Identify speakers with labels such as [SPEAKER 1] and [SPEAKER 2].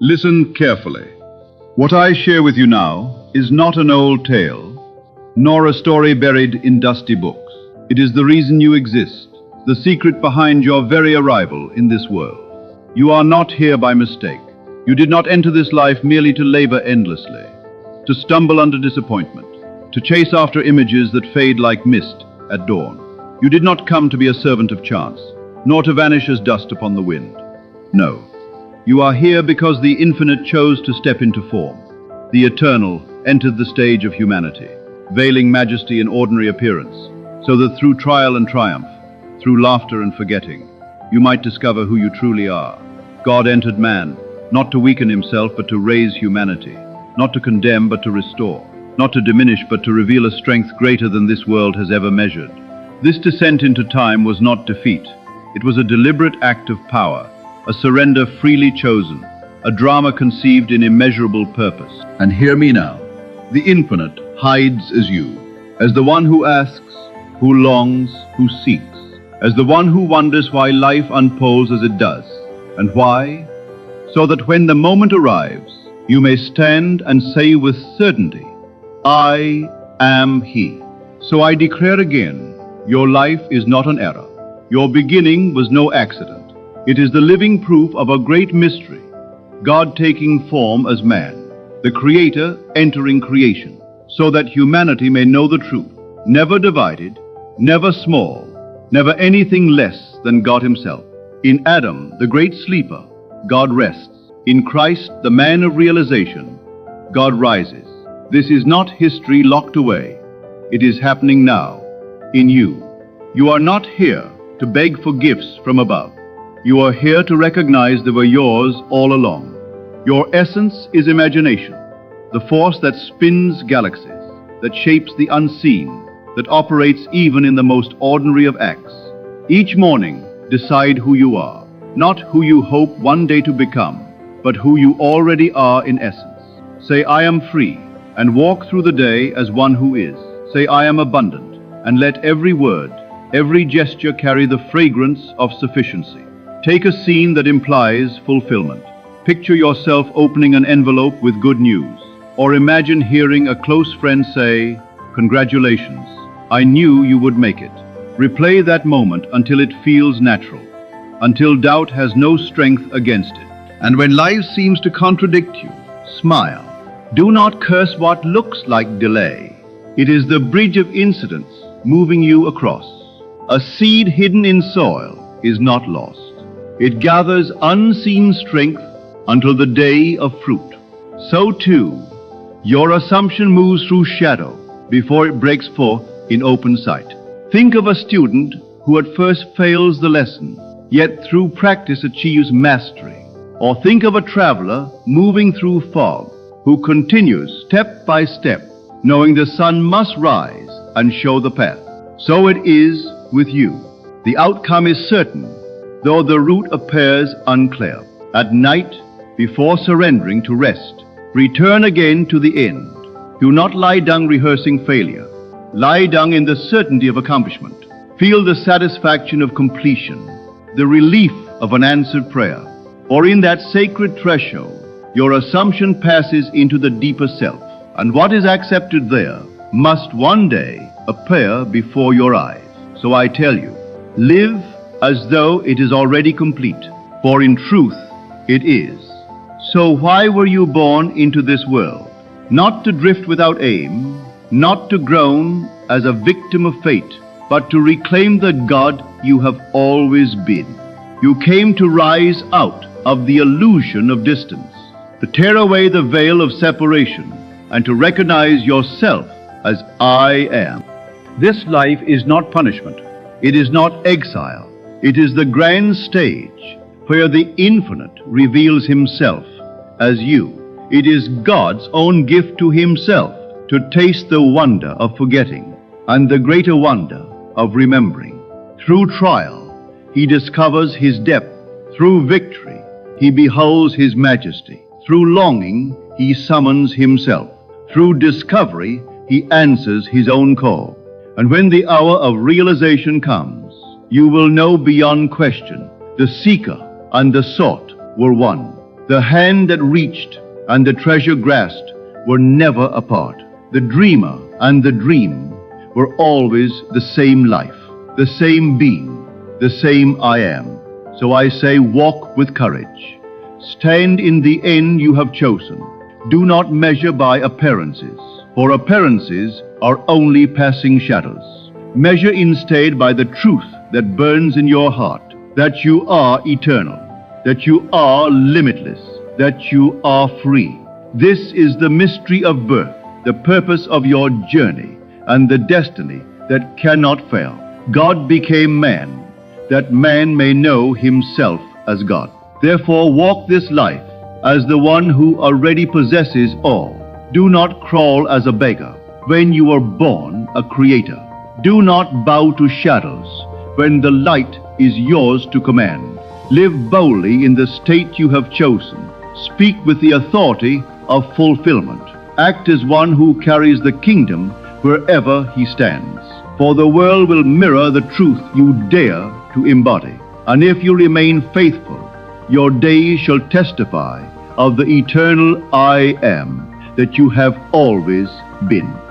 [SPEAKER 1] Listen carefully. What I share with you now is not an old tale, nor a story buried in dusty books. It is the reason you exist, the secret behind your very arrival in this world. You are not here by mistake. You did not enter this life merely to labor endlessly, to stumble under disappointment, to chase after images that fade like mist at dawn. You did not come to be a servant of chance, nor to vanish as dust upon the wind. No. You are here because the infinite chose to step into form. The eternal entered the stage of humanity, veiling majesty in ordinary appearance, so that through trial and triumph, through laughter and forgetting, you might discover who you truly are. God entered man, not to weaken himself, but to raise humanity, not to condemn, but to restore, not to diminish, but to reveal a strength greater than this world has ever measured. This descent into time was not defeat. It was a deliberate act of power, a surrender freely chosen, a drama conceived in immeasurable purpose. And hear me now. The infinite hides as you, as the one who asks, who longs, who seeks, as the one who wonders why life unfolds as it does. And why? So that when the moment arrives, you may stand and say with certainty, I am He. So I declare again, your life is not an error. Your beginning was no accident. It is the living proof of a great mystery, God taking form as man, the Creator entering creation, so that humanity may know the truth, never divided, never small, never anything less than God Himself. In Adam, the great sleeper, God rests. In Christ, the man of realization, God rises. This is not history locked away. It is happening now, in you. You are not here to beg for gifts from above. You are here to recognize they were yours all along. Your essence is imagination, the force that spins galaxies, that shapes the unseen, that operates even in the most ordinary of acts. Each morning, decide who you are, not who you hope one day to become, but who you already are in essence. Say, I am free, and walk through the day as one who is. Say, I am abundant, and let every word, every gesture carry the fragrance of sufficiency. Take a scene that implies fulfillment. Picture yourself opening an envelope with good news, or imagine hearing a close friend say, congratulations, I knew you would make it. Replay that moment until it feels natural, until doubt has no strength against it. And when life seems to contradict you, smile. Do not curse what looks like delay. It is the bridge of incidents moving you across. A seed hidden in soil is not lost. It gathers unseen strength until the day of fruit. So too, your assumption moves through shadow before it breaks forth in open sight. Think of a student who at first fails the lesson, yet through practice achieves mastery. Or think of a traveler moving through fog, who continues step by step, knowing the sun must rise and show the path. So it is with you. The outcome is certain, though the route appears unclear. At night, before surrendering to rest, return again to the end. Do not lie down rehearsing failure. Lie down in the certainty of accomplishment. Feel the satisfaction of completion, the relief of an answered prayer. Or in that sacred threshold, your assumption passes into the deeper self, and what is accepted there must one day appear before your eyes. So I tell you, live as though it is already complete, for in truth it is. So why were you born into this world? Not to drift without aim, not to groan as a victim of fate, but to reclaim the God you have always been. You came to rise out of the illusion of distance, to tear away the veil of separation, and to recognize yourself as I am. This life is not punishment. It is not exile. It is the grand stage where the infinite reveals Himself as you. It is God's own gift to Himself to taste the wonder of forgetting and the greater wonder of remembering. Through trial, He discovers His depth. Through victory, He beholds His majesty. Through longing, He summons Himself. Through discovery, He answers His own call. And when the hour of realization comes, you will know beyond question, the seeker and the sought were one. The hand that reached and the treasure grasped were never apart. The dreamer and the dream were always the same life, the same being, the same I am. So I say, walk with courage. Stand in the end you have chosen. Do not measure by appearances, for appearances are only passing shadows. Measure instead by the truth that burns in your heart, that you are eternal, that you are limitless, that you are free. This is the mystery of birth, the purpose of your journey, and the destiny that cannot fail. God became man, that man may know himself as God. Therefore, walk this life as the one who already possesses all. Do not crawl as a beggar when you were born a creator. Do not bow to shadows when the light is yours to command. Live boldly in the state you have chosen. Speak with the authority of fulfillment. Act as one who carries the kingdom wherever he stands. For the world will mirror the truth you dare to embody. And if you remain faithful, your days shall testify of the eternal I am that you have always been.